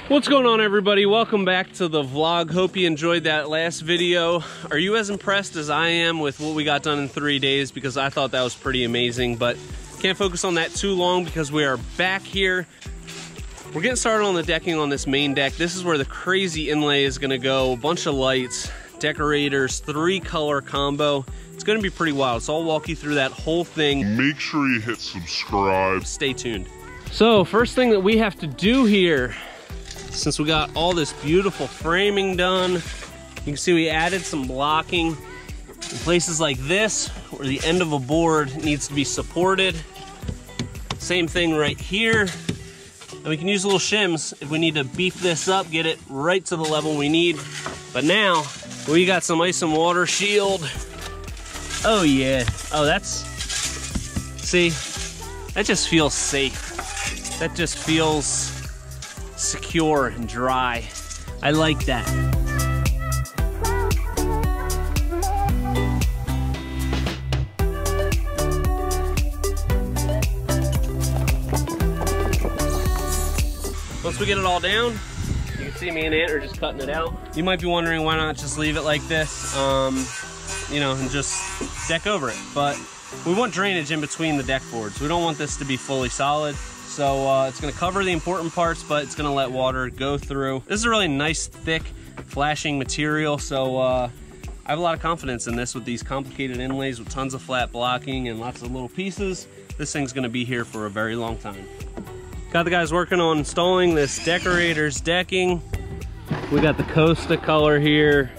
What's going on, everybody? Welcome back to the vlog. Hope you enjoyed that last video. Are you as impressed as I am with what we got done in 3 days? Because I thought that was pretty amazing, but can't focus on that too long because we are back here. We're getting started on the decking on this main deck. This is where the crazy inlay is gonna go. A bunch of lights, decorators, 3-color combo. It's gonna be pretty wild, so I'll walk you through that whole thing. Make sure you hit subscribe. Stay tuned. So first thing that we have to do here, since we got all this beautiful framing done, you can see we added some blocking in places like this where the end of a board needs to be supported. Same thing right here. And we can use little shims if we need to beef this up, get it right to the level we need. But now we got some ice and water shield. Oh yeah. Oh, see, that just feels safe. That just feels secure and dry. I like that. Once we get it all down, you can see me and Ant are just cutting it out. You might be wondering why not just leave it like this, you know, and just deck over it. But we want drainage in between the deck boards. We don't want this to be fully solid. So it's gonna cover the important parts, but it's gonna let water go through. This is a really nice, thick, flashing material. So I have a lot of confidence in this with these complicated inlays with tons of flat blocking and lots of little pieces. This thing's gonna be here for a very long time. Got the guys working on installing this decorator's decking. We got the Costa color here.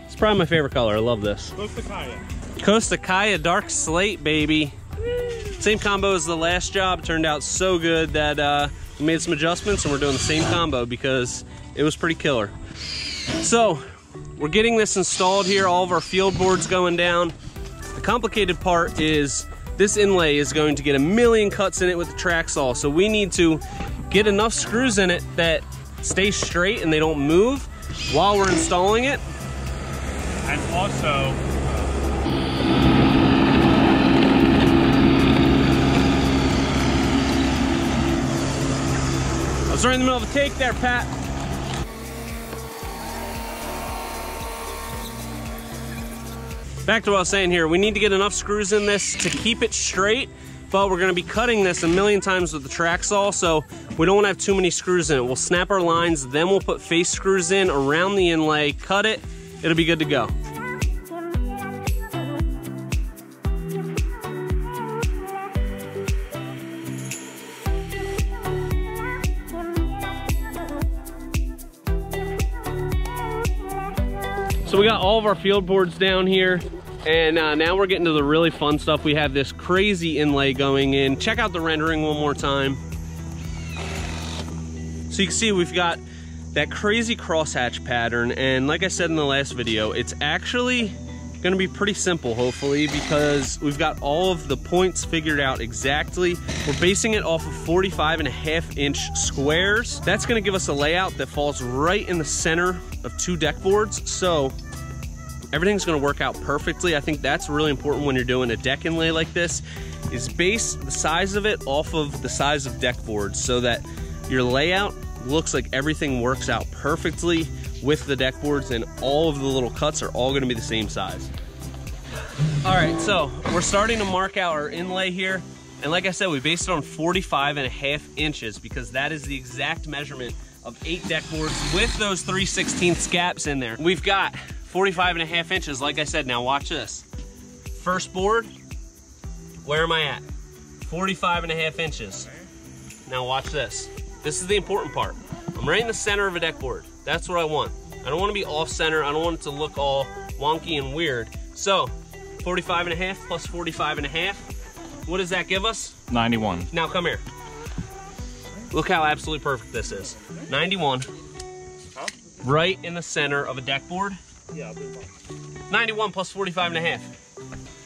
It's probably my favorite color. I love this. Costa Kaya. Costa Kaya Dark Slate, baby. Same combo as the last job. Turned out so good that we made some adjustments and we're doing the same combo because it was pretty killer. So we're getting this installed here. All of our field boards going down. The complicated part is this inlay is going to get a million cuts in it with the track saw. So we need to get enough screws in it that stay straight and they don't move while we're installing it. And also, I was right in the middle of a take there, Pat. Back to what I was saying here. We need to get enough screws in this to keep it straight, but we're gonna be cutting this a million times with the track saw, so we don't wanna have too many screws in it. We'll snap our lines, then we'll put face screws in around the inlay, cut it, it'll be good to go. So we got all of our field boards down here, and now we're getting to the really fun stuff. We have this crazy inlay going in. Check out the rendering one more time. So you can see we've got that crazy crosshatch pattern, and like I said in the last video, it's actually gonna be pretty simple, hopefully, because we've got all of the points figured out exactly. We're basing it off of 45.5-inch squares. That's gonna give us a layout that falls right in the center of 2 deck boards, so everything's gonna work out perfectly. I think that's really important when you're doing a deck inlay like this, is base the size of it off of the size of deck boards so that your layout looks like everything works out perfectly with the deck boards, and all of the little cuts are all gonna be the same size. All right, so we're starting to mark out our inlay here. And like I said, we based it on 45.5 inches because that is the exact measurement of 8 deck boards with those 3/16 gaps in there. We've got 45.5 inches, like I said. Now watch this. First board, where am I at? 45.5 inches. Now watch this. This is the important part. I'm right in the center of a deck board. That's what I want. I don't want to be off center. I don't want it to look all wonky and weird. So 45.5 plus 45.5. What does that give us? 91. Now come here. Look how absolutely perfect this is. 91. Huh? Right in the center of a deck board. Yeah. 91 plus 45.5.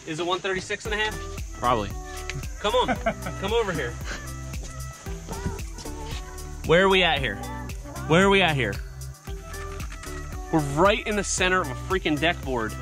Is it 136.5? Probably. Come on. Come over here. Where are we at here? Where are we at here? We're right in the center of a freaking deck board.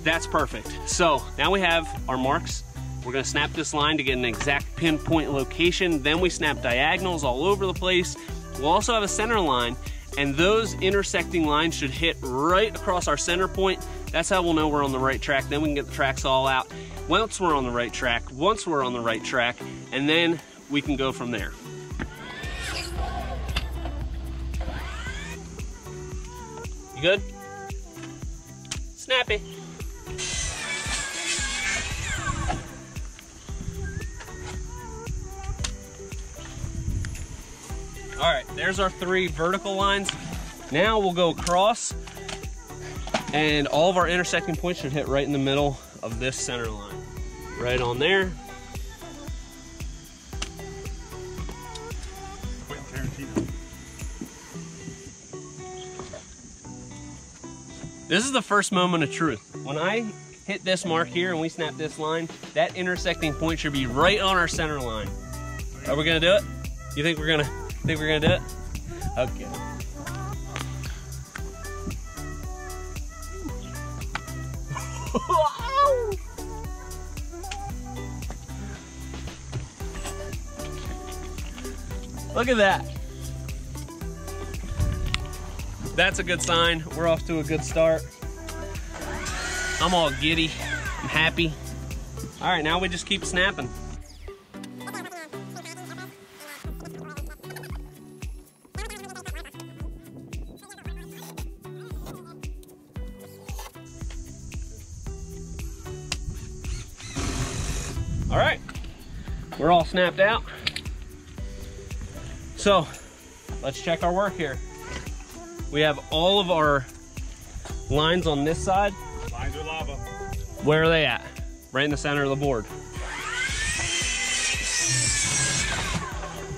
That's perfect. So now we have our marks. We're gonna snap this line to get an exact pinpoint location. Then we snap diagonals all over the place. We'll also have a center line, and those intersecting lines should hit right across our center point. That's how we'll know we're on the right track. Then we can get the tracks all out once we're on the right track, and then we can go from there. You good? Snappy. All right, there's our 3 vertical lines. Now we'll go across, and all of our intersecting points should hit right in the middle of this center line. Right on there. This is the first moment of truth. When I hit this mark here and we snap this line, that intersecting point should be right on our center line. Are we gonna do it? You think we're gonna do it? Okay. Look at that. That's a good sign. We're off to a good start. I'm all giddy. I'm happy. All right, now we just keep snapping. All right, we're all snapped out. So let's check our work here. We have all of our lines on this side. Lines are lava. Where are they at? Right in the center of the board.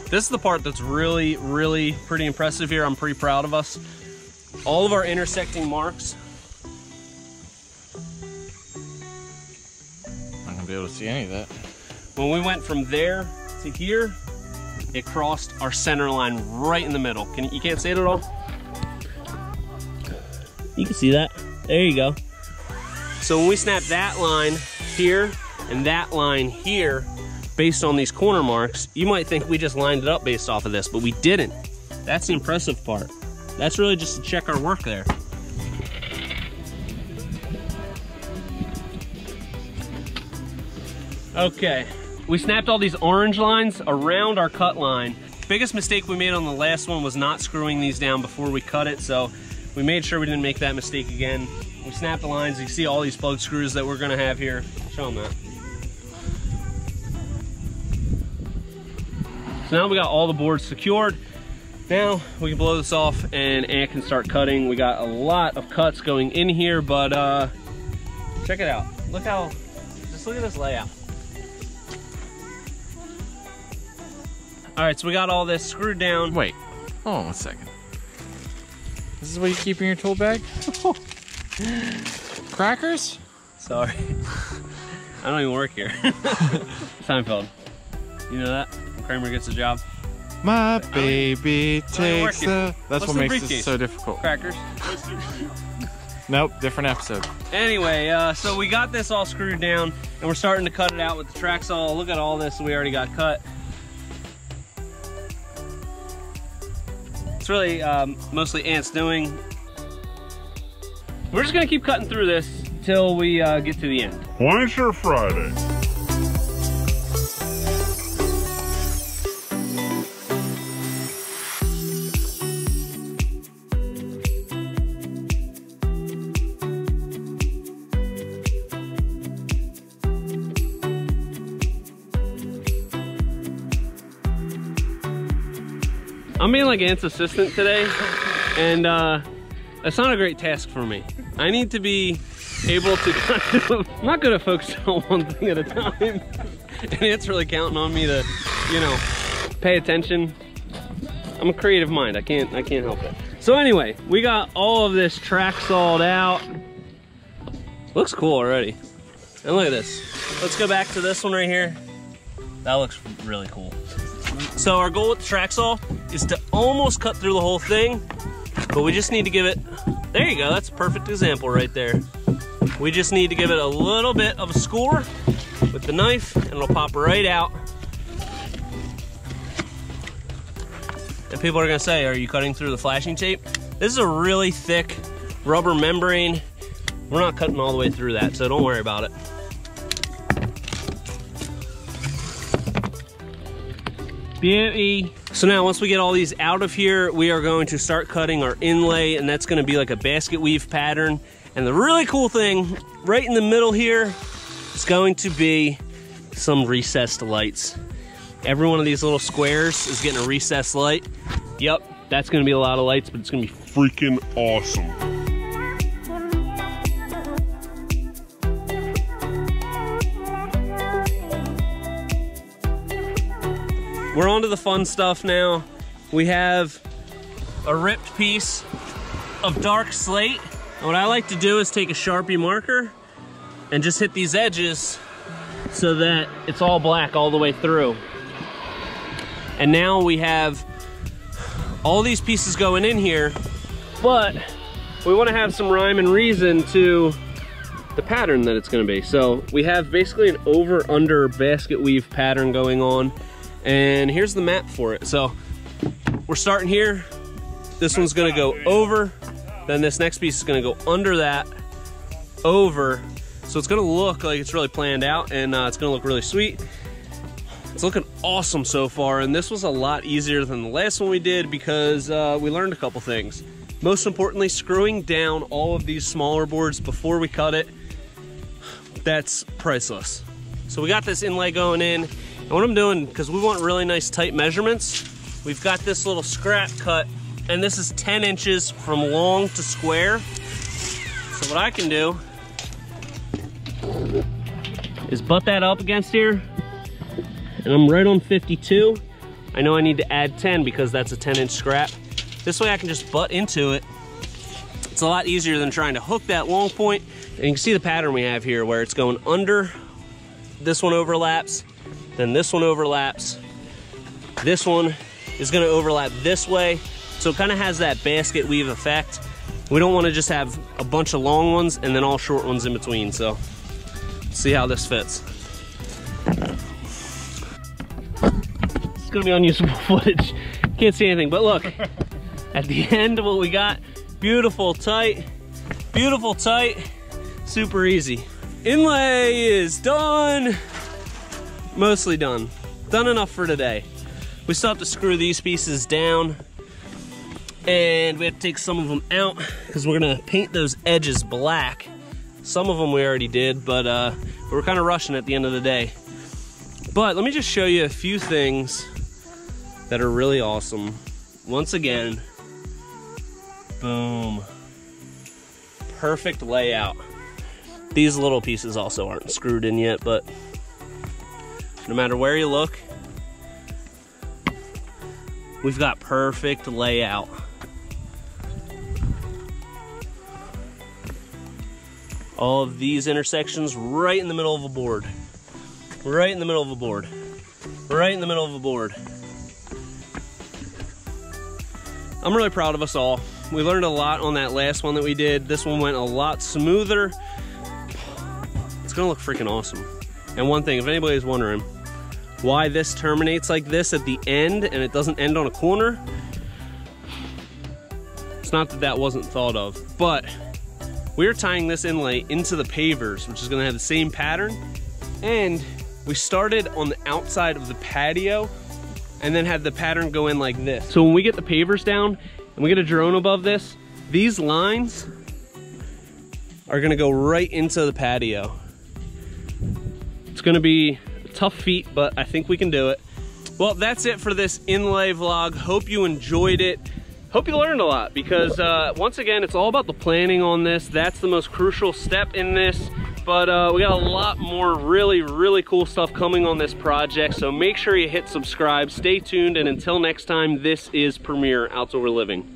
This is the part that's really, really pretty impressive here. I'm pretty proud of us. All of our intersecting marks. I'm not gonna be able to see any of that. When we went from there to here, it crossed our center line right in the middle. You can't see it at all? You can see that. There you go. So when we snap that line here and that line here, based on these corner marks, you might think we just lined it up based off of this, but we didn't. That's the impressive part. That's really just to check our work there. Okay, we snapped all these orange lines around our cut line. Biggest mistake we made on the last one was not screwing these down before we cut it, so we made sure we didn't make that mistake again. We snapped the lines. You see all these plug screws that we're gonna have here. Show them that. So now we got all the boards secured. Now we can blow this off and Ant can start cutting. We got a lot of cuts going in here, but check it out. Just look at this layout. All right, so we got all this screwed down. Wait, hold on 1 second. This is what you keep in your tool bag? Crackers? Sorry. I don't even work here. Seinfeld. You know that? Kramer gets a job. My baby takes the... That's What's what the makes briefcase? this so difficult. Crackers. Nope, different episode. Anyway, so we got this all screwed down and we're starting to cut it out with the track saw. Look at all this we already got cut. It's really mostly Ant's doing. We're just gonna keep cutting through this till we get to the end. Pointer Friday. I'm being like Ant's assistant today, and that's not a great task for me. I need to be able to kind of, I'm not good at focusing on one thing at a time, and Ant's really counting on me to, you know, pay attention. I'm a creative mind, I can't help it. So anyway, we got all of this track sawed out. Looks cool already. And look at this. Let's go back to this one right here. That looks really cool. So our goal with the track saw is to almost cut through the whole thing, but we just need to give it, there you go, that's a perfect example right there. We just need to give it a little bit of a score with the knife and it'll pop right out. And people are gonna say, are you cutting through the flashing tape? This is a really thick rubber membrane. We're not cutting all the way through that, so don't worry about it. Beauty. So now once we get all these out of here, we are going to start cutting our inlay, and that's gonna be like a basket weave pattern. And the really cool thing, right in the middle here, is going to be some recessed lights. Every one of these little squares is getting a recessed light. Yep, that's gonna be a lot of lights, but it's gonna be Freaking awesome. We're on to the fun stuff now. We have a ripped piece of dark slate. And what I like to do is take a Sharpie marker and just hit these edges so that it's all black all the way through. And now we have all these pieces going in here, but we want to have some rhyme and reason to the pattern that it's going to be. So we have basically an over-under basket weave pattern going on. And here's the map for it. So we're starting here. This one's gonna go over. Then this next piece is gonna go under that, over. So it's gonna look like it's really planned out, and it's gonna look really sweet. It's looking awesome so far, and this was a lot easier than the last one we did because we learned a couple things. Most importantly, screwing down all of these smaller boards before we cut it, that's priceless. So we got this inlay going in. And what I'm doing, because we want really nice tight measurements, we've got this little scrap cut, and this is 10 inches from long to square. So what I can do is butt that up against here, and I'm right on 52. I know I need to add 10 because that's a 10-inch scrap. This way I can just butt into it. It's a lot easier than trying to hook that long point. And you can see the pattern we have here where it's going under, this one overlaps, then this one overlaps. This one is gonna overlap this way. So it kind of has that basket weave effect. We don't wanna just have a bunch of long ones and then all short ones in between. So let's see how this fits. It's gonna be unusable footage. Can't see anything, but look, at the end what we got, beautiful tight, super easy. Inlay is done. Mostly done. Done enough for today. We still have to screw these pieces down, and we have to take some of them out because we're gonna paint those edges black. Some of them we already did, but we're kind of rushing at the end of the day. But let me just show you a few things that are really awesome. Once again, boom. Perfect layout. These little pieces also aren't screwed in yet, but no matter where you look, we've got perfect layout. All of these intersections right in the middle of a board. Right in the middle of a board. Right in the middle of a board. I'm really proud of us all. We learned a lot on that last one that we did. This one went a lot smoother. It's gonna look freaking awesome. And one thing, if anybody's wondering why this terminates like this at the end and it doesn't end on a corner, it's not that that wasn't thought of, but we're tying this inlay into the pavers, which is gonna have the same pattern. And we started on the outside of the patio and then had the pattern go in like this. So when we get the pavers down and we get a drone above this, these lines are gonna go right into the patio. It's gonna be a tough feat, but I think we can do it. Well, that's it for this inlay vlog. Hope you enjoyed it. Hope you learned a lot because once again, it's all about the planning on this. That's the most crucial step in this. But we got a lot more really cool stuff coming on this project. So make sure you hit subscribe, stay tuned, and until next time, this is Premier Outdoor Living.